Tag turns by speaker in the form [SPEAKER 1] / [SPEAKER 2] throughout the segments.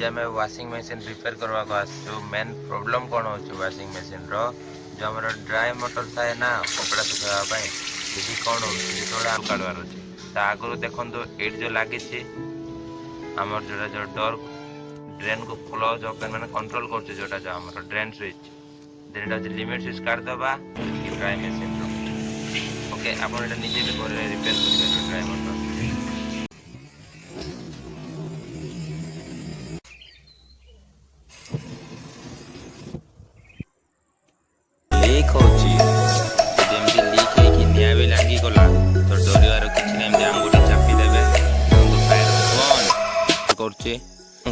[SPEAKER 1] आज आम washing machine repair करवा को आसु। मेन प्रॉब्लम कौन हो वाशिंग मशीन रो जो आम ड्राई मोटर थाए ना कपड़ा सुखावा दीदी कौन हो काटवार अच्छे आगुरी देखो ये जो लगी आमर जोटा जो डोर ड्रेन को क्लोज ओपन मैंने कंट्रोल कर जोटा जो आम drain switch then it limit switch काटदबा ड्राई मशीन रो ओके आप निजे भी रिपेयर कर ड्राई मोटर लीक होची जेमती लीक है कि निया भी लागी गला तो डरिवार किछि नै एमती आंगुठी चापी देबे फायर बंद करछि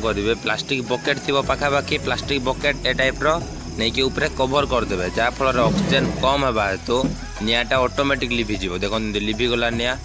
[SPEAKER 1] करिवे प्लास्टिक बकेट थिबो पाखा बाकी प्लास्टिक बकेट ए टाइप रो नै कि ऊपर कवर कर देबे जा फल ऑक्सीजन कम हेबा तो नियाटा ऑटोमेटिक लिभि जिवो देखो लिभि गला निया